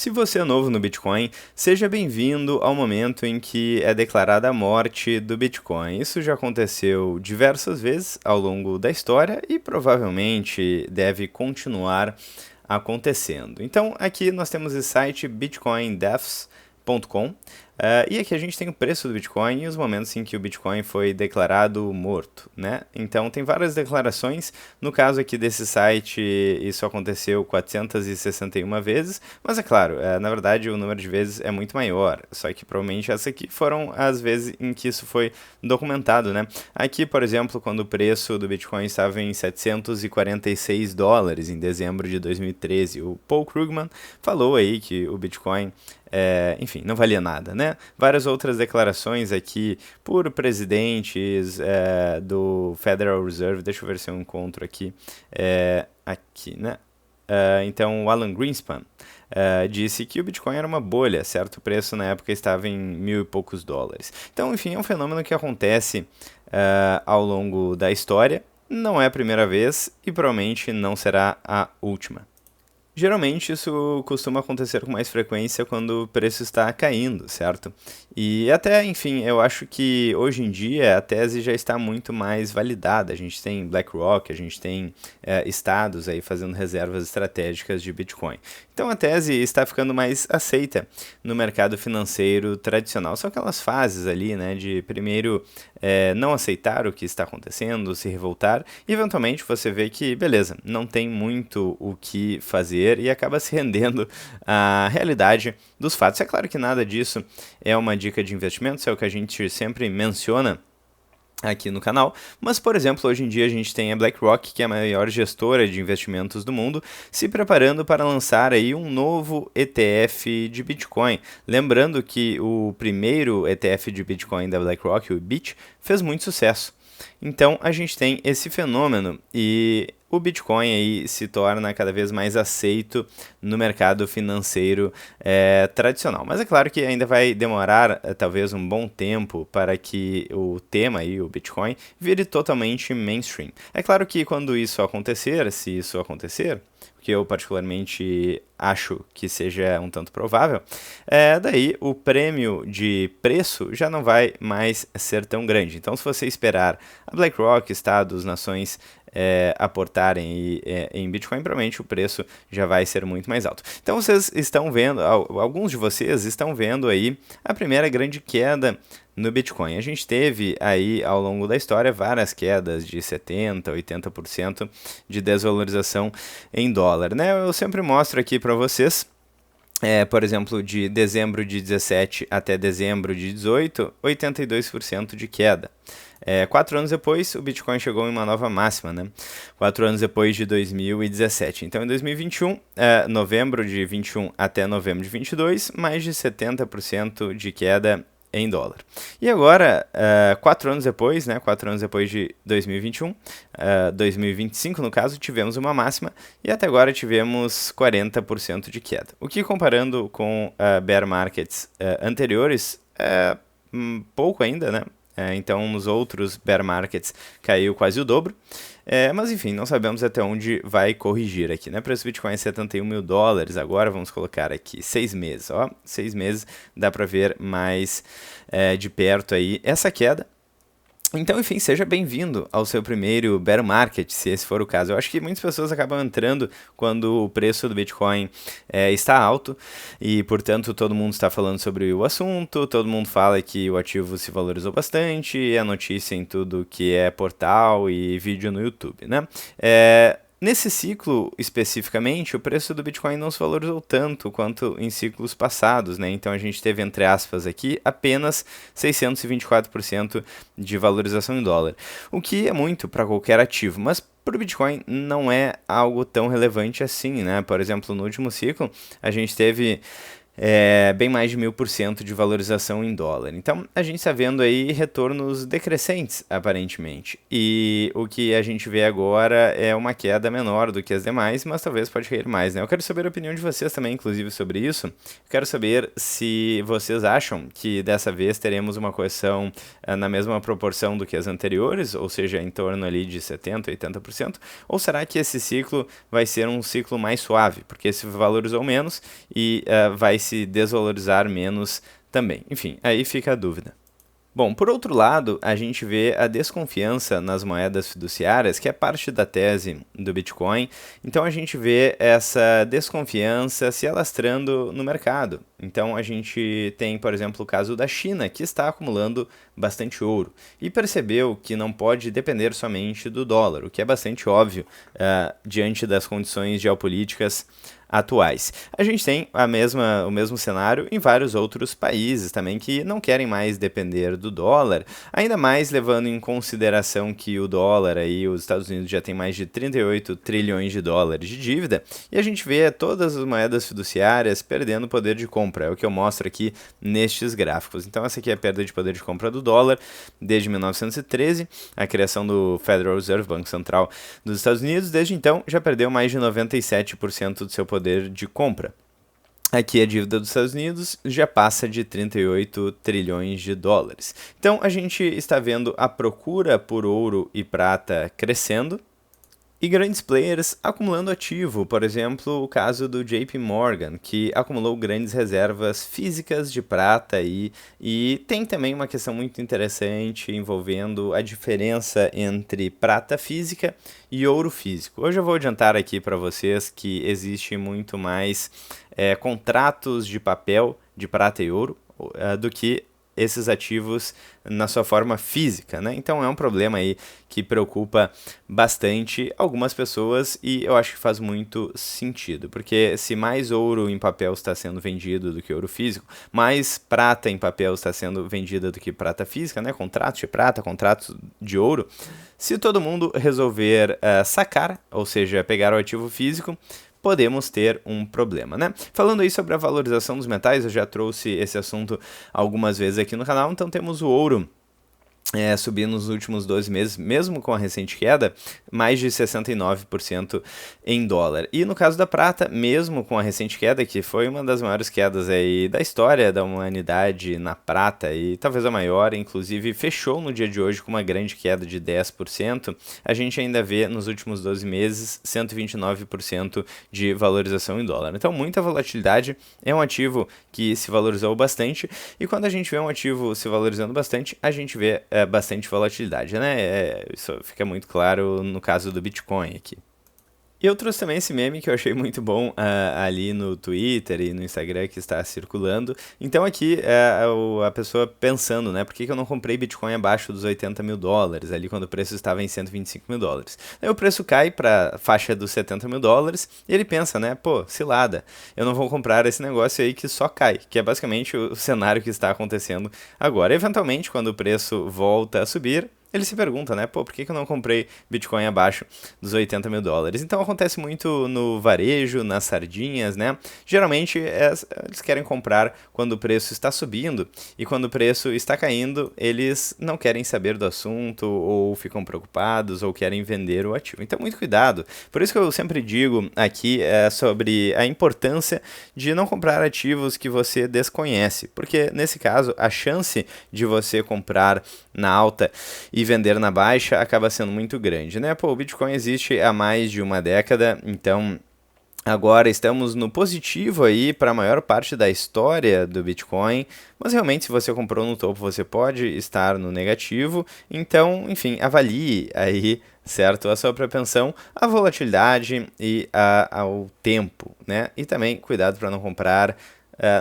Se você é novo no Bitcoin, seja bem-vindo ao momento em que é declarada a morte do Bitcoin. Isso já aconteceu diversas vezes ao longo da história e provavelmente deve continuar acontecendo. Então, aqui nós temos o site bitcoindeaths.com. E aqui a gente tem o preço do Bitcoin e os momentos em que o Bitcoin foi declarado morto, né? Então tem várias declarações. No caso aqui desse site, isso aconteceu 461 vezes, mas é claro, na verdade o número de vezes é muito maior, só que provavelmente essas aqui foram as vezes em que isso foi documentado, né? Aqui, por exemplo, quando o preço do Bitcoin estava em $746 em dezembro de 2013, o Paul Krugman falou aí que o Bitcoin enfim, não valia nada, né? Várias outras declarações aqui por presidentes do Federal Reserve, deixa eu ver se eu encontro aqui, aqui, né? Então, o Alan Greenspan disse que o Bitcoin era uma bolha, certo? O preço na época estava em mil e poucos dólares. Então, enfim, é um fenômeno que acontece ao longo da história, não é a primeira vez e provavelmente não será a última. Geralmente isso costuma acontecer com mais frequência quando o preço está caindo, certo? E até, enfim, eu acho que hoje em dia a tese já está muito mais validada. A gente tem BlackRock, a gente tem estados aí fazendo reservas estratégicas de Bitcoin. Então a tese está ficando mais aceita no mercado financeiro tradicional. São aquelas fases ali, né, de primeiro não aceitar o que está acontecendo, se revoltar, e eventualmente você vê que, beleza, não tem muito o que fazer e acaba se rendendo à realidade dos fatos. É claro que nada disso é uma dica de investimento, isso é o que a gente sempre menciona aqui no canal, mas por exemplo, hoje em dia a gente tem a BlackRock, que é a maior gestora de investimentos do mundo, se preparando para lançar aí um novo ETF de Bitcoin. Lembrando que o primeiro ETF de Bitcoin da BlackRock, o BIT, fez muito sucesso. Então a gente tem esse fenômeno e o Bitcoin aí se torna cada vez mais aceito no mercado financeiro tradicional. Mas é claro que ainda vai demorar talvez um bom tempo para que o tema aí, o Bitcoin, vire totalmente mainstream. É claro que quando isso acontecer, se isso acontecer, o que eu particularmente acho que seja um tanto provável, daí o prêmio de preço já não vai mais ser tão grande. Então, se você esperar a BlackRock, estados, nações aportarem em Bitcoin, provavelmente o preço já vai ser muito mais alto. Então, vocês estão vendo, alguns de vocês estão vendo aí a primeira grande queda no Bitcoin. A gente teve aí ao longo da história várias quedas de 70%, 80% de desvalorização em dólar, né? Eu sempre mostro aqui para vocês, por exemplo, de dezembro de 17 até dezembro de 18, 82% de queda. 4 anos depois, o Bitcoin chegou em uma nova máxima, né? 4 anos depois de 2017. Então, em 2021, novembro de 21 até novembro de 22, mais de 70% de queda em dólar. E agora, 4 anos depois, né, 4 anos depois de 2021, 2025 no caso, tivemos uma máxima e até agora tivemos 40% de queda. O que comparando com bear markets anteriores, é pouco ainda, né? Então, nos outros bear markets caiu quase o dobro. Mas enfim, não sabemos até onde vai corrigir aqui, né? O preço do Bitcoin é 71 mil dólares. Agora vamos colocar aqui 6 meses. 6 meses dá para ver mais de perto aí essa queda. Então, enfim, seja bem-vindo ao seu primeiro bear market, se esse for o caso. Eu acho que muitas pessoas acabam entrando quando o preço do Bitcoin está alto e, portanto, todo mundo está falando sobre o assunto, todo mundo fala que o ativo se valorizou bastante, é notícia em tudo que é portal e vídeo no YouTube, né? Nesse ciclo, especificamente, o preço do Bitcoin não se valorizou tanto quanto em ciclos passados, né? Então a gente teve, entre aspas, aqui, apenas 624% de valorização em dólar, o que é muito para qualquer ativo, mas para o Bitcoin não é algo tão relevante assim, né? Por exemplo, no último ciclo, a gente teve bem mais de 1000% de valorização em dólar. Então, a gente está vendo aí retornos decrescentes, aparentemente. E o que a gente vê agora é uma queda menor do que as demais, mas talvez pode cair mais, né? Eu quero saber a opinião de vocês também, inclusive, sobre isso. Eu quero saber se vocês acham que dessa vez teremos uma correção na mesma proporção do que as anteriores, ou seja, em torno ali de 70%, 80%, ou será que esse ciclo vai ser um ciclo mais suave, porque se valorizou menos e vai se desvalorizar menos também. Enfim, aí fica a dúvida. Bom, por outro lado, a gente vê a desconfiança nas moedas fiduciárias, que é parte da tese do Bitcoin. Então a gente vê essa desconfiança se alastrando no mercado. Então a gente tem, por exemplo, o caso da China, que está acumulando bastante ouro e percebeu que não pode depender somente do dólar, o que é bastante óbvio diante das condições geopolíticas atuais. A gente tem o mesmo cenário em vários outros países também que não querem mais depender do dólar, ainda mais levando em consideração que o dólar aí, os Estados Unidos já tem mais de 38 trilhões de dólares de dívida, e a gente vê todas as moedas fiduciárias perdendo poder de compra, é o que eu mostro aqui nestes gráficos. Então essa aqui é a perda de poder de compra do dólar desde 1913, a criação do Federal Reserve, Banco Central dos Estados Unidos. Desde então já perdeu mais de 97% do seu poder de compra. Aqui a dívida dos Estados Unidos já passa de 38 trilhões de dólares. Então a gente está vendo a procura por ouro e prata crescendo e grandes players acumulando ativo, por exemplo, o caso do JP Morgan, que acumulou grandes reservas físicas de prata e tem também uma questão muito interessante envolvendo a diferença entre prata física e ouro físico. Hoje eu vou adiantar aqui para vocês que existe muito mais contratos de papel de prata e ouro do que esses ativos na sua forma física, né? Então é um problema aí que preocupa bastante algumas pessoas e eu acho que faz muito sentido, porque se mais ouro em papel está sendo vendido do que ouro físico, mais prata em papel está sendo vendida do que prata física, né? Contratos de prata, contratos de ouro. Se todo mundo resolver sacar, ou seja, pegar o ativo físico, podemos ter um problema, né? Falando aí sobre a valorização dos metais, eu já trouxe esse assunto algumas vezes aqui no canal, então temos o ouro subindo nos últimos 12 meses, mesmo com a recente queda, mais de 69% em dólar. E no caso da prata, mesmo com a recente queda, que foi uma das maiores quedas aí da história da humanidade na prata, e talvez a maior, inclusive fechou no dia de hoje com uma grande queda de 10%, a gente ainda vê nos últimos 12 meses 129% de valorização em dólar. Então muita volatilidade, é um ativo que se valorizou bastante, e quando a gente vê um ativo se valorizando bastante, a gente vê bastante volatilidade, né? Isso fica muito claro no caso do Bitcoin aqui. E eu trouxe também esse meme que eu achei muito bom ali no Twitter e no Instagram que está circulando. Então aqui a pessoa pensando, né? Por que eu não comprei Bitcoin abaixo dos 80 mil dólares, ali quando o preço estava em 125 mil dólares? Aí o preço cai para a faixa dos 70 mil dólares e ele pensa, né? Pô, cilada, eu não vou comprar esse negócio aí que só cai, que é basicamente o cenário que está acontecendo agora. Eventualmente, quando o preço volta a subir, ele se pergunta, né? Pô, por que eu não comprei Bitcoin abaixo dos 80 mil dólares? Então acontece muito no varejo, nas sardinhas, né? Geralmente eles querem comprar quando o preço está subindo e quando o preço está caindo, eles não querem saber do assunto ou ficam preocupados ou querem vender o ativo. Então muito cuidado. Por isso que eu sempre digo aqui sobre a importância de não comprar ativos que você desconhece, porque nesse caso a chance de você comprar na alta e vender na baixa acaba sendo muito grande, né? Pô, o Bitcoin existe há mais de uma década, então agora estamos no positivo aí para a maior parte da história do Bitcoin, mas realmente se você comprou no topo, você pode estar no negativo, então, enfim, avalie aí, certo, a sua propensão, a volatilidade e ao tempo, né? E também cuidado para não comprar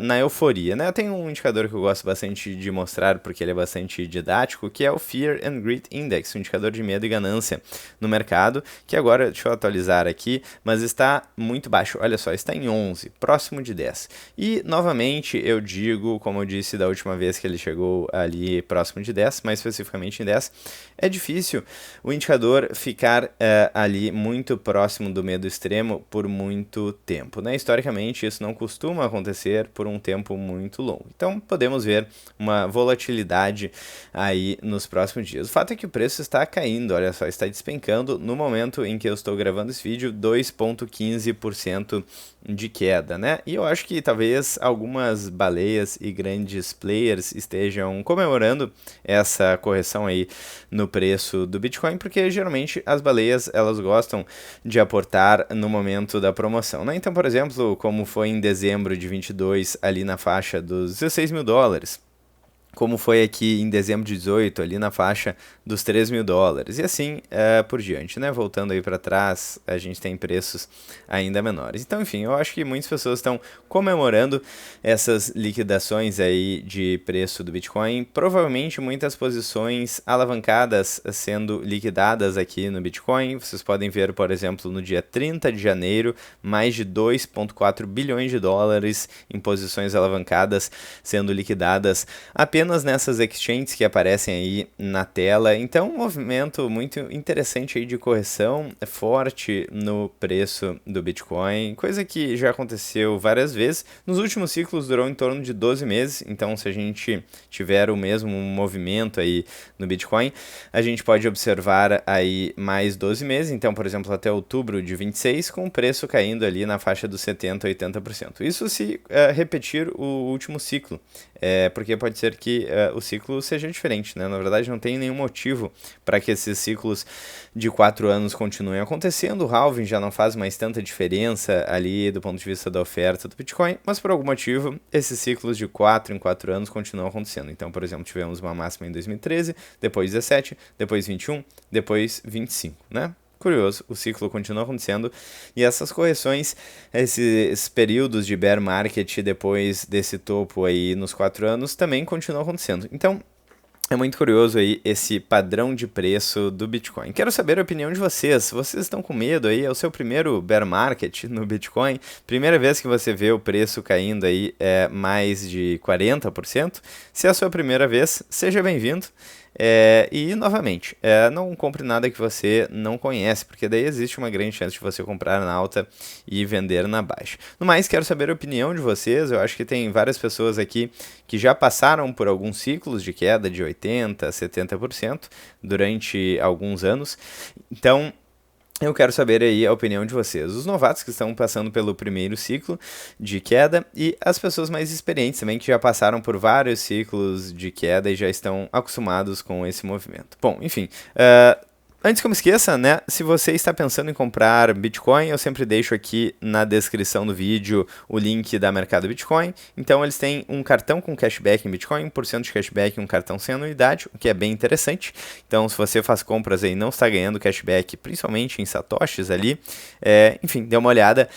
na euforia, né? Tem um indicador que eu gosto bastante de mostrar porque ele é bastante didático, que é o Fear and Greed Index, um indicador de medo e ganância no mercado, que agora, deixa eu atualizar aqui, mas está muito baixo, olha só, está em 11, próximo de 10. E, novamente, eu digo, como eu disse da última vez que ele chegou ali próximo de 10, mais especificamente em 10, é difícil o indicador ficar ali muito próximo do medo extremo por muito tempo, né? Historicamente, isso não costuma acontecer, manter por um tempo muito longo. Então podemos ver uma volatilidade aí nos próximos dias. O fato é que o preço está caindo, olha só, está despencando no momento em que eu estou gravando esse vídeo, 2,15% de queda, né? E eu acho que talvez algumas baleias e grandes players estejam comemorando essa correção aí no preço do Bitcoin, porque geralmente as baleias elas gostam de aportar no momento da promoção, né? Então, por exemplo, como foi em dezembro de 22 ali na faixa dos $16.000, como foi aqui em dezembro de 18, ali na faixa dos $3.000, e assim por diante, né? Voltando aí para trás, a gente tem preços ainda menores. Então, enfim, eu acho que muitas pessoas estão comemorando essas liquidações aí de preço do Bitcoin, provavelmente muitas posições alavancadas sendo liquidadas aqui no Bitcoin. Vocês podem ver, por exemplo, no dia 30 de janeiro, mais de 2,4 bilhões de dólares em posições alavancadas sendo liquidadas apenas nessas exchanges que aparecem aí na tela. Então, um movimento muito interessante aí de correção forte no preço do Bitcoin, coisa que já aconteceu várias vezes. Nos últimos ciclos durou em torno de 12 meses, então se a gente tiver o mesmo movimento aí no Bitcoin, a gente pode observar aí mais 12 meses, então, por exemplo, até outubro de 26, com o preço caindo ali na faixa dos 70% a 80%. Isso se repetir o último ciclo, porque pode ser que o ciclo seja diferente, né? Na verdade, não tem nenhum motivo para que esses ciclos de 4 anos continuem acontecendo. O halving já não faz mais tanta diferença ali do ponto de vista da oferta do Bitcoin, mas por algum motivo, esses ciclos de 4 em 4 anos continuam acontecendo. Então, por exemplo, tivemos uma máxima em 2013, depois 17, depois 21, depois 25, né? Curioso, o ciclo continua acontecendo e essas correções, esses períodos de bear market depois desse topo aí nos 4 anos também continuam acontecendo. Então, é muito curioso aí esse padrão de preço do Bitcoin. Quero saber a opinião de vocês. Vocês estão com medo aí? É o seu primeiro bear market no Bitcoin? Primeira vez que você vê o preço caindo aí mais de 40%? Se é a sua primeira vez, seja bem-vindo. E, novamente, não compre nada que você não conhece, porque daí existe uma grande chance de você comprar na alta e vender na baixa. No mais, quero saber a opinião de vocês. Eu acho que tem várias pessoas aqui que já passaram por alguns ciclos de queda de 80%, 70% durante alguns anos. Então, eu quero saber aí a opinião de vocês, os novatos que estão passando pelo primeiro ciclo de queda e as pessoas mais experientes também que já passaram por vários ciclos de queda e já estão acostumados com esse movimento. Bom, enfim, antes que eu me esqueça, né, se você está pensando em comprar Bitcoin, eu sempre deixo aqui na descrição do vídeo o link da Mercado Bitcoin. Então eles têm um cartão com cashback em Bitcoin, 1% de cashback e um cartão sem anuidade, o que é bem interessante. Então se você faz compras aí e não está ganhando cashback, principalmente em satoshis ali, enfim, dê uma olhada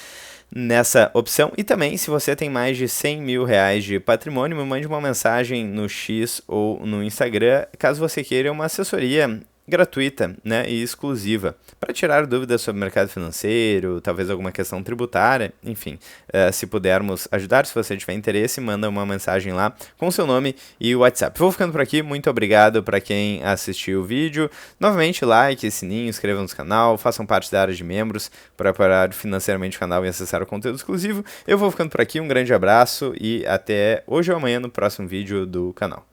nessa opção. E também, se você tem mais de R$100 mil de patrimônio, me mande uma mensagem no X ou no Instagram, caso você queira uma assessoria gratuita, né, e exclusiva, para tirar dúvidas sobre mercado financeiro, talvez alguma questão tributária, enfim, se pudermos ajudar, se você tiver interesse, manda uma mensagem lá com seu nome e o WhatsApp. Vou ficando por aqui, muito obrigado para quem assistiu o vídeo, novamente like, sininho, inscrevam-se no canal, façam parte da área de membros para apoiar financeiramente o canal e acessar o conteúdo exclusivo. Eu vou ficando por aqui, um grande abraço e até hoje ou amanhã no próximo vídeo do canal.